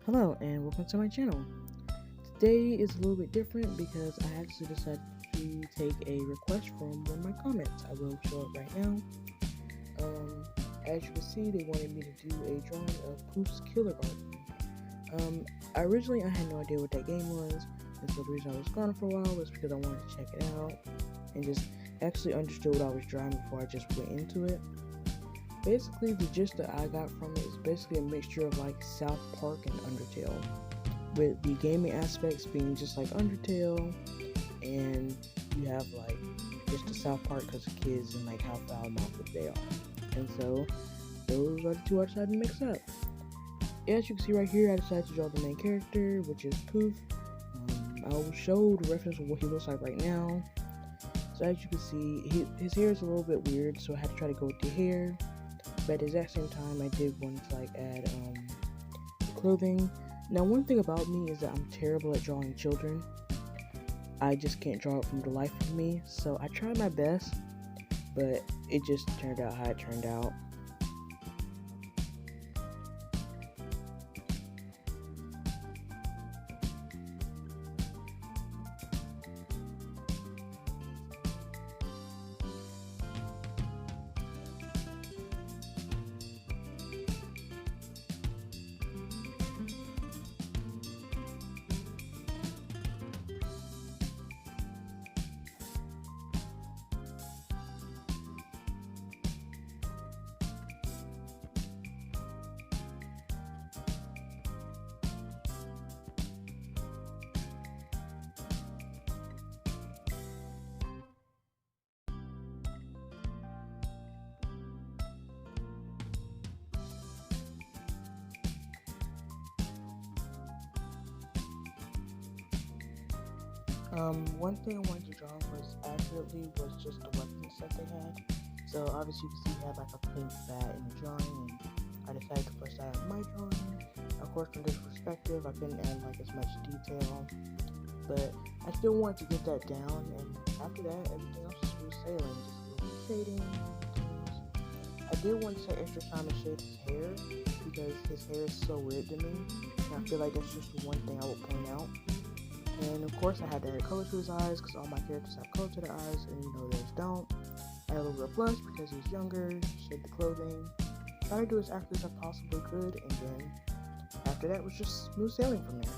Hello and welcome to my channel. Today is a little bit different because I actually decided to take a request from one of my comments. I will show it right now. As you can see, they wanted me to do a drawing of Poof's Killergarten. I had no idea what that game was, and so the reason I was gone for a while was because I wanted to check it out and just actually understood what I was drawing before I just went into it. Basically, the gist that I got from it is basically a mixture of like South Park and Undertale, with the gaming aspects being just like Undertale, and you have like just the South Park because of kids and like how foul-mouthed they are. And so those are the two I decided to mix up. As you can see right here, I decided to draw the main character, which is Poof. I will show the reference of what he looks like right now. So as you can see, his hair is a little bit weird, so I had to try to go with the hair. But at the exact same time, I did want to like add clothing. Now, one thing about me is that I'm terrible at drawing children. I just can't draw it from the life of me. So I tried my best, but it just turned out how it turned out. One thing I wanted to draw was accurately was just the weapons that they had. So obviously you can see he had like a pink bat in the drawing, and I decided to push that in my drawing. Of course, from this perspective, I couldn't add like as much detail, but I still wanted to get that down, and after that, everything else just was sailing, just a little shading, details. I did want to take extra time to shade his hair, because his hair is so weird to me, and I feel like that's just one thing I would point out. And of course I had to add color to his eyes because all my characters have color to their eyes and theirs don't. I had a little bit of blush because he's younger, shade the clothing, try to do as accurate as I possibly could, and then after that was just smooth sailing from there.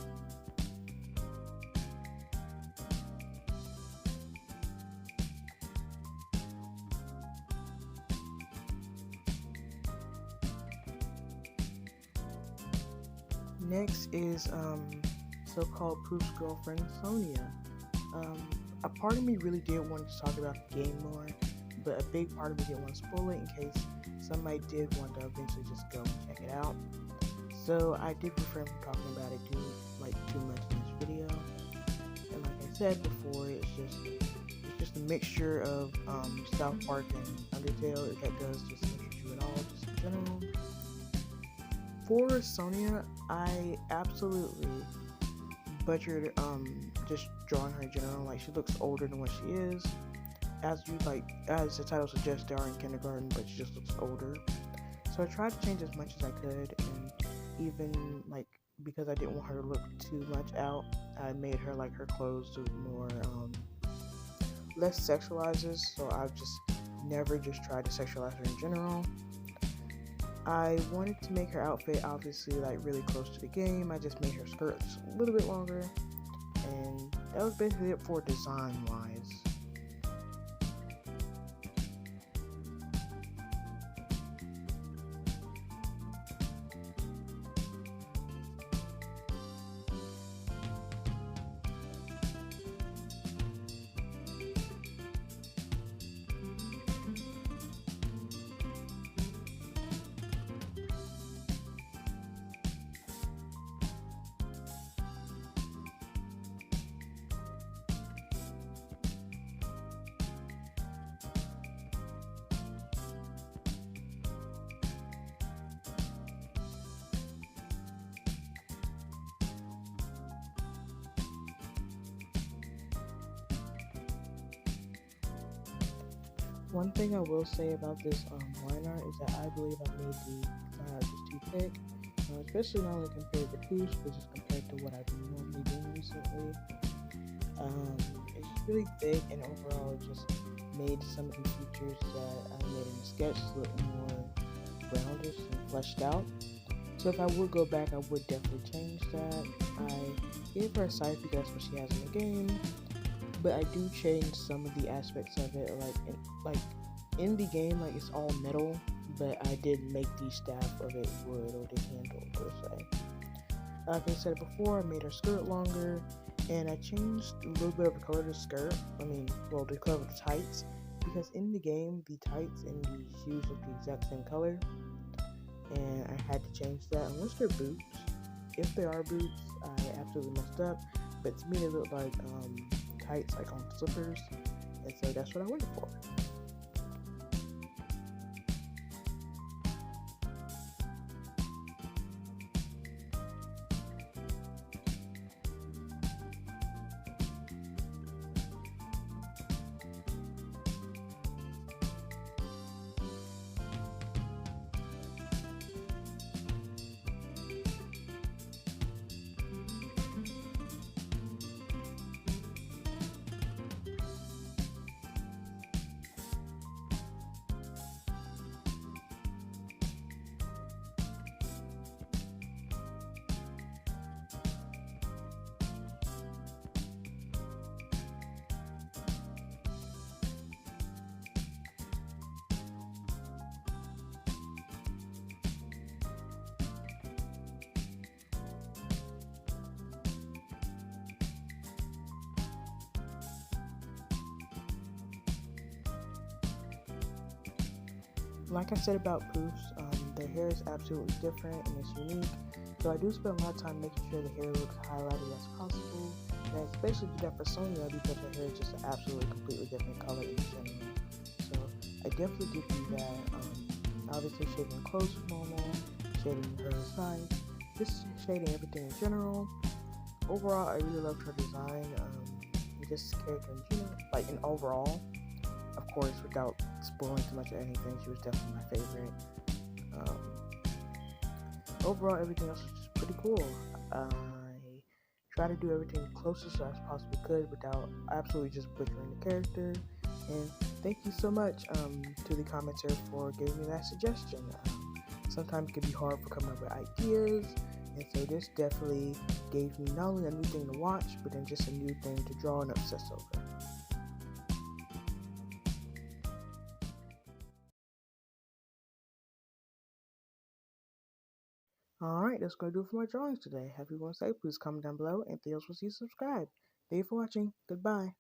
Next is so-called Poof's girlfriend, Sonia. A part of me really did want to talk about the game more, but a big part of me didn't want to spoil it in case somebody did want to eventually just go and check it out. So I did refrain from talking about it too much in this video. And like I said before, it's just a mixture of South Park and Undertale. That does just interest you at all, just in general. For Sonia, I absolutely butchered just drawing her in general. Like, she looks older than what she is. As the title suggests, they are in kindergarten, but she just looks older. So I tried to change as much as I could, and even like because I didn't want her to look too much out, I made her like her clothes look more less sexualizes. So I've just never just tried to sexualize her in general. I wanted to make her outfit obviously like really close to the game. I just made her skirt just a little bit longer, and that was basically it for design wise. One thing I will say about this line art is that I believe I made the design art just too thick. especially not only compared to Poof, but just compared to what I've been normally doing recently. Um, it's just really thick, and overall, it just made some of the features that I made in the sketch look more roundish and fleshed out. So if I would go back, I would definitely change that. I gave her a size because that's what she has in the game, but I do change some of the aspects of it, like in the game, like it's all metal, but I did make the staff of it wood or the handle per se. Like I said before, I made her skirt longer, and I changed a little bit of the color of the skirt. Well, the color of the tights, because in the game, the tights and the shoes look the exact same color, and I had to change that. Unless they're boots, if they are boots, I absolutely messed up. But to me, they look like tights, like on slippers, and so that's what I went for. Like I said about Poofs, their hair is absolutely different and it's unique. So I do spend a lot of time making sure the hair looks highlighted as possible. And I especially do that for Sonia because her hair is just an absolutely completely different color in general. So I definitely give you that. Obviously shading her clothes is normal, shading her size, just shading everything in general. Overall, I really loved her design. This character in general, like in overall, of course, without spoiling too much of anything, she was definitely my favorite. Um, Overall, everything else was just pretty cool. I try to do everything closest as I possibly could without absolutely just butchering the character. And thank you so much to the commenter for giving me that suggestion. Sometimes it can be hard for coming up with ideas, and so this definitely gave me not only a new thing to watch, but then just a new thing to draw and obsess over. Alright, that's going to do it for my drawings today. Have you want to say, please comment down below. Anything else, will see you subscribe. Thank you for watching. Goodbye.